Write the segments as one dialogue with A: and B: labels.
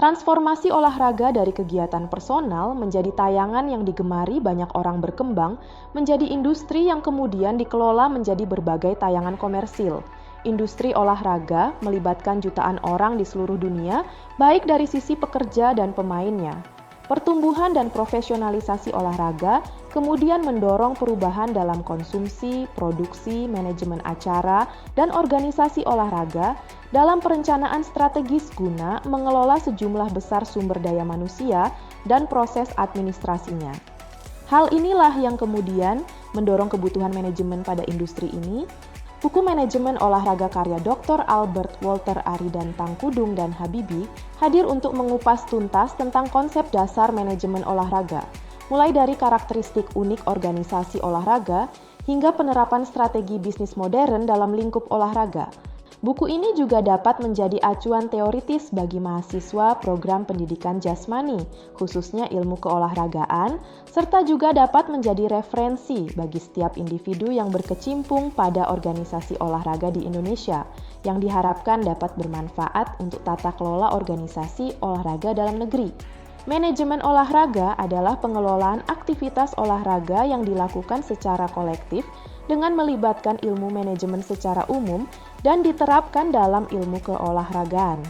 A: Transformasi olahraga dari kegiatan personal menjadi tayangan yang digemari banyak orang berkembang menjadi industri yang kemudian dikelola menjadi berbagai tayangan komersil. Industri olahraga melibatkan jutaan orang di seluruh dunia, baik dari sisi pekerja dan pemainnya. Pertumbuhan dan profesionalisasi olahraga kemudian mendorong perubahan dalam konsumsi, produksi, manajemen acara, dan organisasi olahraga dalam perencanaan strategis guna mengelola sejumlah besar sumber daya manusia dan proses administrasinya. Hal inilah yang kemudian mendorong kebutuhan manajemen pada industri ini. Buku manajemen olahraga karya Dr. Albert Walter Aridan Tangkudung dan Habibie hadir untuk mengupas tuntas tentang konsep dasar manajemen olahraga, mulai dari karakteristik unik organisasi olahraga hingga penerapan strategi bisnis modern dalam lingkup olahraga. Buku ini juga dapat menjadi acuan teoritis bagi mahasiswa program pendidikan jasmani, khususnya ilmu keolahragaan, serta juga dapat menjadi referensi bagi setiap individu yang berkecimpung pada organisasi olahraga di Indonesia, yang diharapkan dapat bermanfaat untuk tata kelola organisasi olahraga dalam negeri. Manajemen olahraga adalah pengelolaan aktivitas olahraga yang dilakukan secara kolektif dengan melibatkan ilmu manajemen secara umum dan diterapkan dalam ilmu keolahragaan.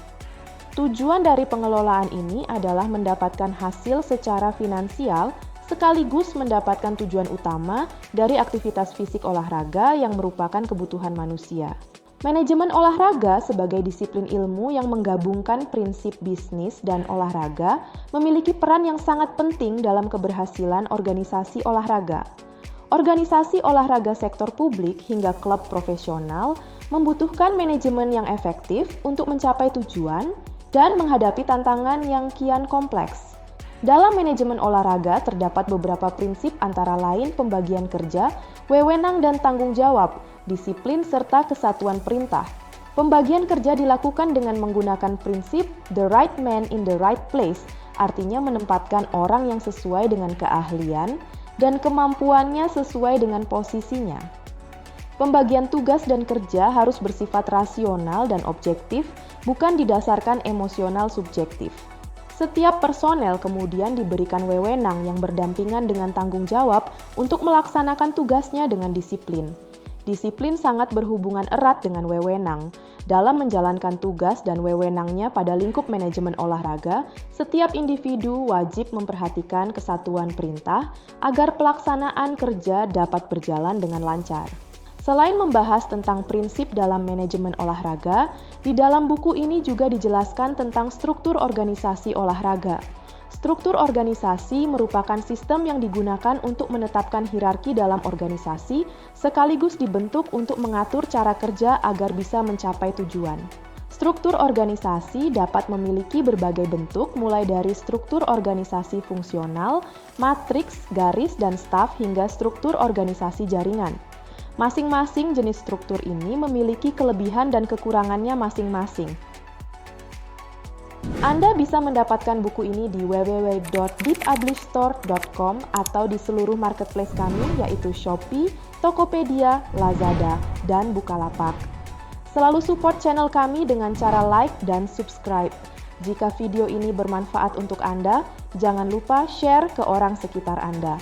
A: Tujuan dari pengelolaan ini adalah mendapatkan hasil secara finansial sekaligus mendapatkan tujuan utama dari aktivitas fisik olahraga yang merupakan kebutuhan manusia. Manajemen olahraga sebagai disiplin ilmu yang menggabungkan prinsip bisnis dan olahraga memiliki peran yang sangat penting dalam keberhasilan organisasi olahraga. Organisasi olahraga sektor publik hingga klub profesional membutuhkan manajemen yang efektif untuk mencapai tujuan dan menghadapi tantangan yang kian kompleks. Dalam manajemen olahraga terdapat beberapa prinsip antara lain pembagian kerja, wewenang dan tanggung jawab, disiplin serta kesatuan perintah. Pembagian kerja dilakukan dengan menggunakan prinsip the right man in the right place, artinya menempatkan orang yang sesuai dengan keahlian dan kemampuannya sesuai dengan posisinya. Pembagian tugas dan kerja harus bersifat rasional dan objektif, bukan didasarkan emosional subjektif. Setiap personel kemudian diberikan wewenang yang berdampingan dengan tanggung jawab untuk melaksanakan tugasnya dengan disiplin. Disiplin sangat berhubungan erat dengan wewenang. Dalam menjalankan tugas dan wewenangnya pada lingkup manajemen olahraga, setiap individu wajib memperhatikan kesatuan perintah agar pelaksanaan kerja dapat berjalan dengan lancar. Selain membahas tentang prinsip dalam manajemen olahraga, di dalam buku ini juga dijelaskan tentang struktur organisasi olahraga. Struktur organisasi merupakan sistem yang digunakan untuk menetapkan hierarki dalam organisasi, sekaligus dibentuk untuk mengatur cara kerja agar bisa mencapai tujuan. Struktur organisasi dapat memiliki berbagai bentuk, mulai dari struktur organisasi fungsional, matriks, garis, dan staf, hingga struktur organisasi jaringan. Masing-masing jenis struktur ini memiliki kelebihan dan kekurangannya masing-masing. Anda bisa mendapatkan buku ini di www.deepublishstore.com atau di seluruh marketplace kami yaitu Shopee, Tokopedia, Lazada, dan Bukalapak. Selalu support channel kami dengan cara like dan subscribe. Jika video ini bermanfaat untuk Anda, jangan lupa share ke orang sekitar Anda.